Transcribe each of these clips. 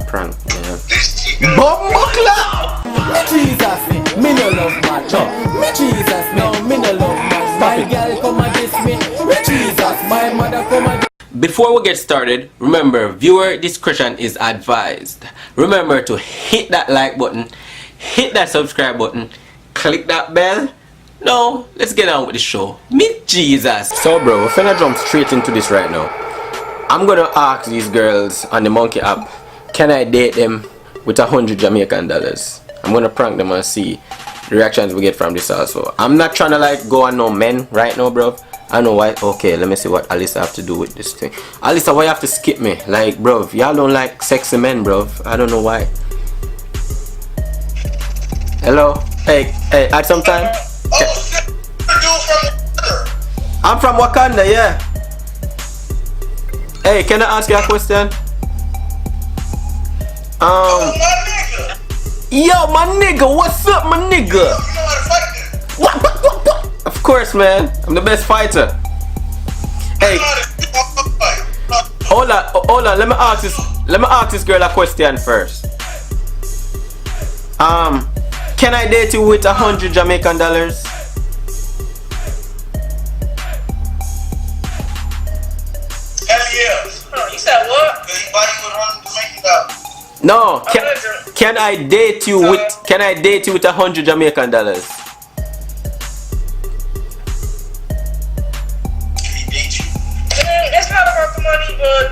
prank, man. Bumbuckler! Mijeezas, me no love match up. Mijeezas, me no love match. My girl come and kiss me. Mijeezas, my mother come and. Before we get started, remember, viewer discretion is advised. Remember to hit that like button, hit that subscribe button, click that bell. Now, let's get on with the show. Mijeezas. So bro, we're finna jump straight into this right now. I'm gonna ask these girls on the Monkey app, can I date them with 100 Jamaican dollars? I'm gonna prank them and see the reactions we get from this also. I'm not trying to like go on no men right now, bro. I know why. Okay, let me see what Alyssa have to do with this thing. Alyssa, why you have to skip me? Like, bro, y'all don't like sexy men, bro. I don't know why. Hello? Hey, at some time? I'm from Wakanda, yeah. Hey, can I ask you a question? Yo, my nigga, what's up, my nigga? What? Of course, man. I'm the best fighter. Hey, hold on. Let me ask this girl a question first. Can I date you with 100 Jamaican dollars? Hell yeah. You said what? No. Can I date you with 100 Jamaican dollars? That's not about the money, but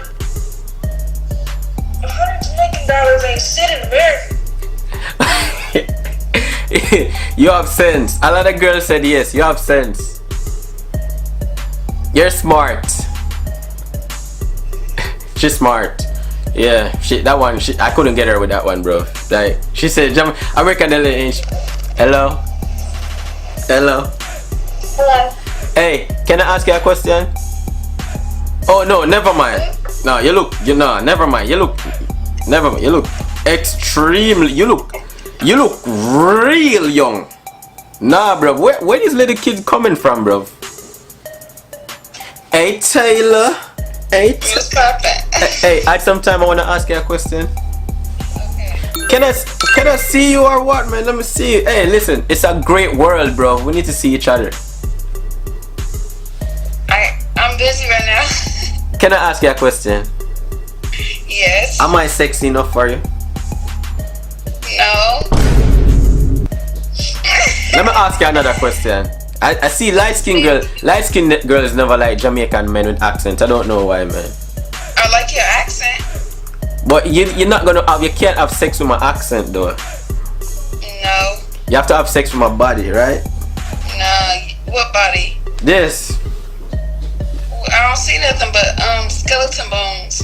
100 Jamaican dollars ain't shit in America. You have sense. A lot of girls said yes. You have sense. You're smart. She's smart. Yeah, that one. I couldn't get her with that one, bro. Like she said, American dollar inch. Hello. Hello. Hey, can I ask you a question? Oh no, never mind. No, never mind. You look extremely. You look real young. Nah, bro. Where these little kids coming from, bro? Hey, Taylor. Hey, at some time I wanna ask you a question. Okay. Can I see you or what, man? Let me see you. Hey, listen, it's a great world, bro. We need to see each other. I'm busy right now. Can I ask you a question? Yes. Am I sexy enough for you? No. Let me ask you another question. I see light-skinned girls never like Jamaican men with accents. I don't know why, man. I like your accent. But you're not gonna you can't have sex with my accent though. No. You have to have sex with my body, right? No. What body? This. I don't see nothing but skeleton bones.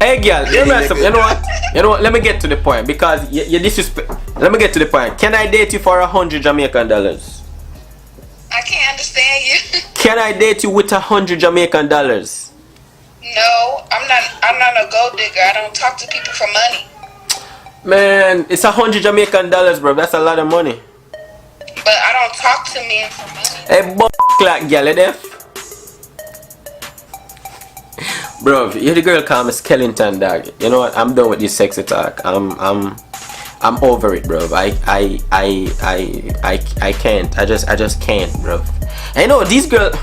Hey girl, you know what? Let me get to the point because you disrespect. Let me get to the point. Can I date you for 100 Jamaican dollars? I can't understand you. Can I date you with 100 Jamaican dollars? No, I'm not a gold digger. I don't talk to people for money. Man, it's 100 Jamaican dollars, bro. That's a lot of money. But I don't talk to men for money. Hey, like girl, deaf. Bro, you're the girl call me skeleton dog. You know what? I'm done with this sexy talk. I'm over it, bro. I can't. I just can't, bro. I know these girls.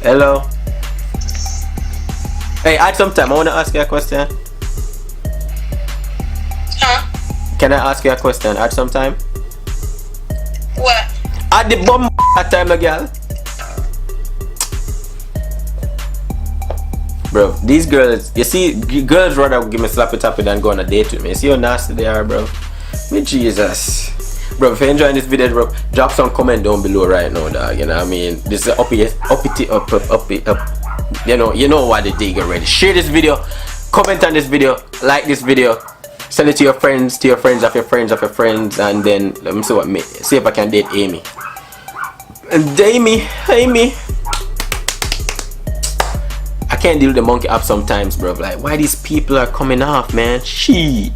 Hello. Hey, at some time I wanna ask you a question. Huh? Can I ask you a question at some time? What? At the bomb at time, girl. Bro, these girls, you see, girls rather give me slappy tappy than go on a date with me. You see how nasty they are, bro? Mijeezas. Bro, if you're enjoying this video, bro, drop some comment down below right now, dog. You know what I mean? This is up. You know what the dig already. Share this video, comment on this video, like this video, send it to your friends, of your friends, and then let me see if I can date Amy. And Amy. I can't deal with the Monkey app sometimes, bro. Like, why these people are coming off, man? Shit.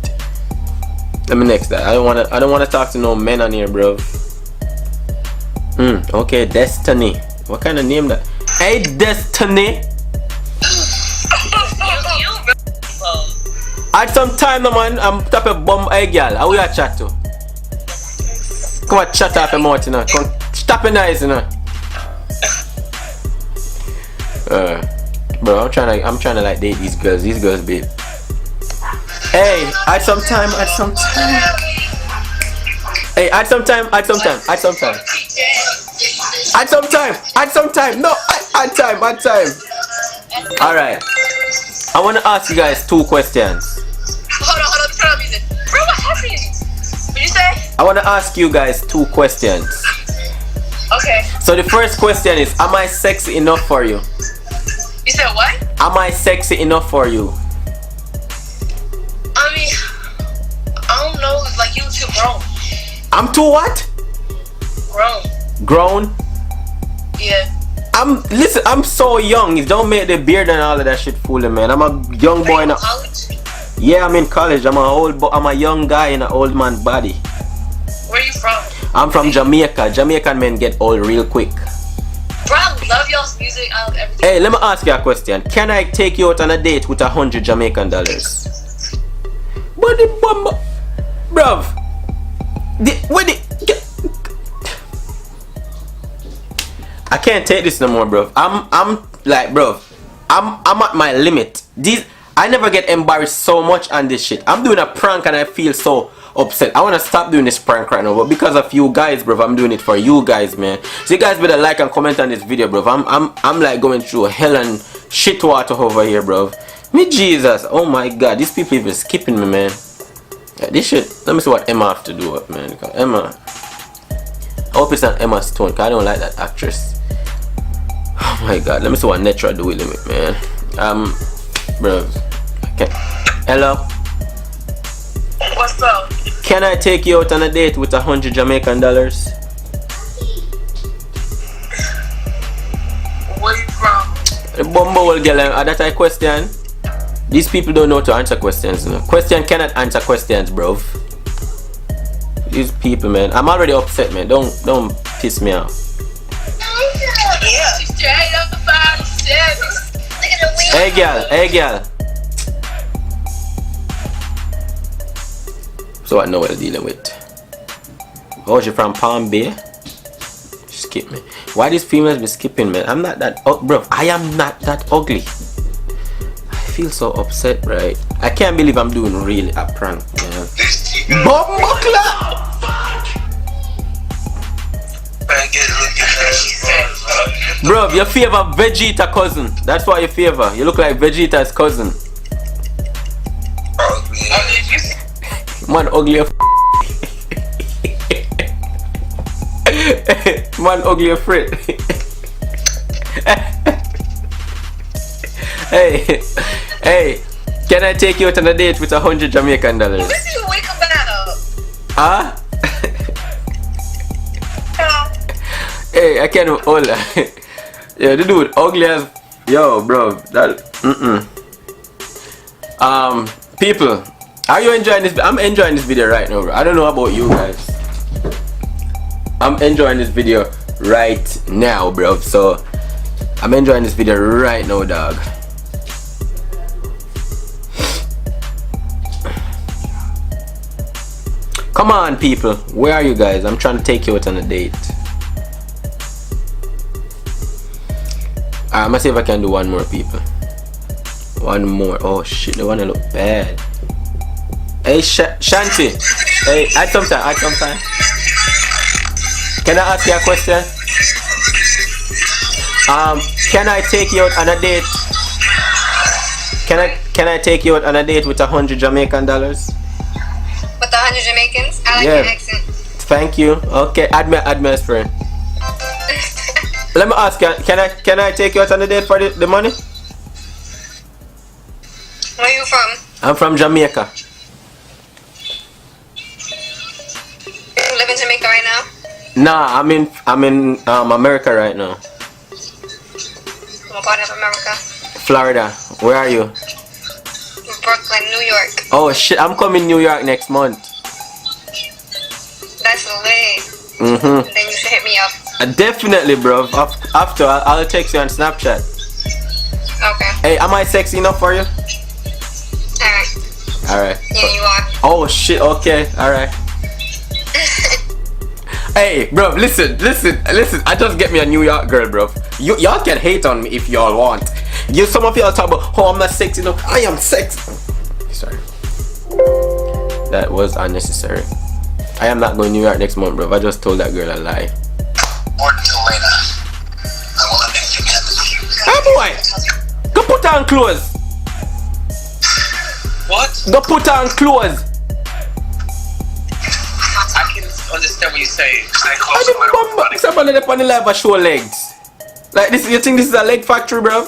Let me next that. I don't wanna talk to no men on here, bro. Okay, Destiny. What kind of name that? Hey, Destiny. Add some time, no man. I'm top of bomb. Hey, girl, how we a chat to? Come on, chat off your mouth, you know. Come, stop your eyes, you know. Bro, I'm trying to like date these girls. These girls, babe. Hey, add some time. Hey, add some time. Add some time. No, add time. Alright. I want to ask you guys 2 questions. Hold on, turn on music. Bro, what happened? What you say? I want to ask you guys 2 questions. Okay. So the first question is, am I sexy enough for you? You said what? Am I sexy enough for you? I mean, I don't know, like you too grown. I'm too what? Grown? Yeah. Listen, I'm so young. Don't make the beard and all of that shit fooling, man. I'm a young boy in now. College? Yeah, I'm in college. I'm a young guy in an old man body. Where are you from? I'm from Jamaica. Jamaican men get old real quick. Bro, I love y'all's music. I love everything. Hey, let me ask you a question. Can I take you out on a date with $100 Jamaican? But the bomb, bruv. I can't take this no more, bro. I'm like, bro, I'm at my limit. I never get embarrassed so much on this shit. I'm doing a prank and I feel so upset. I want to stop doing this prank right now, but because of you guys, bro, I'm doing it for you guys, man. So you guys better like and comment on this video, bro. I'm like going through hell and shit water over here, bro. Mijeezas, oh my god, these people even skipping me, man. Yeah, this shit. Let me see what Emma have to do up, man. Emma, I hope it's not Emma Stone, cause I don't like that actress. Oh my god, let me see what Netra do with him, man. Bro. Okay. Hello? What's up? Can I take you out on a date with $100 Jamaican? Where you from? Bumbo will get that's a question. These people don't know to answer questions, you know. Question cannot answer questions, bro. These people, man. I'm already upset, man. Don't piss me off. Yeah. Straight up 5'7". Hey girl. So I know what I'm dealing with. Oh, she from Palm Bay? Skip me. Why these females be skipping, man? I'm not that bro. I am not that ugly. I feel so upset, right? I can't believe I'm doing really a prank, man. Bro, you favor Vegeta cousin. That's why you favor. You look like Vegeta's cousin. Man, ugly. Man, ugly friend. Hey, can I take you out on a date with $100 Jamaican? When did you wake up that up? Huh? Hey, I can't hold that. Yeah, the dude ugly as yo, bro. That people, are you enjoying this? I'm enjoying this video right now, bro. I don't know about you guys. I'm enjoying this video right now, bro. So I'm enjoying this video right now, dog. Come on, people. Where are you guys? I'm trying to take you out on a date. I'm gonna see if I can do one more, people. One more. Oh shit, they wanna look bad. Hey, Shanti. Hey, add some time. Can I ask you a question? Can I take you out on a date? Can I take you out on a date with $100 Jamaican? With 100 Jamaicans? I like Yeah. your accent. Thank you. Okay, add me as friend. Let me ask you, can I take you out on a date for the money? Where you from? I'm from Jamaica. You live in Jamaica right now? Nah, I'm in America right now. What part of America? Florida. Where are you? Brooklyn, New York. Oh shit, I'm coming New York next month. That's lit. Then you should hit me up. Definitely, bro. After I'll text you on Snapchat. Okay. Hey, am I sexy enough for you? Alright. Alright. Yeah, you are. Oh shit, okay, alright. Hey, bro, listen. I just get me a New York girl, bro. Y'all can hate on me if y'all want. Some of y'all talk about, oh, I'm not sexy. No, I am sexy. Sorry. That was unnecessary. I am not going to New York next month, bro. I just told that girl a lie. Or until later. I will let anything happen to you. Hey, boy! Go put on clothes. What? Go put on clothes. I can understand what you're saying. I I the bumba. Somebody up on the live show legs. Like this, you think this is a leg factory, bro?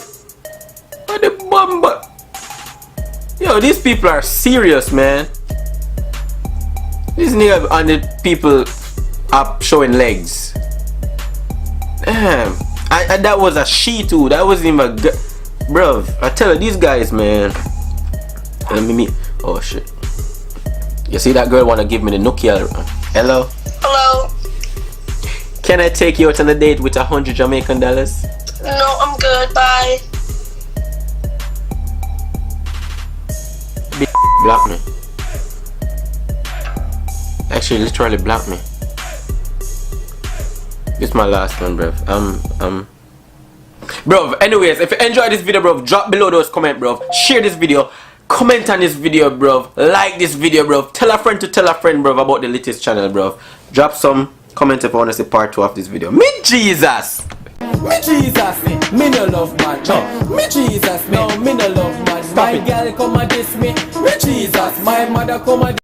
What the bumba? Yo, these people are serious, man. These niggas on the people up showing legs. Damn. And that was a she too. That wasn't even a bro. I tell you, these guys, man. Let me meet. Oh shit. You see that girl wanna give me the Nokia? Hello? Hello. Can I take you out on a date with $100 Jamaican? No, I'm good. Bye. Block me. Actually, literally block me. This is my last one, bruv. Bruv, anyways, if you enjoyed this video, bruv, drop below those comments, bruv. Share this video. Comment on this video, bruv. Like this video, bruv. Tell a friend to tell a friend, bruv, about the latest channel, bruv. Drop some comments if you want to see part 2 of this video. Mijeezas! Mijeezas, me no love man. Mijeezas, me no love man. My girl come and diss me. Mijeezas, my mother come and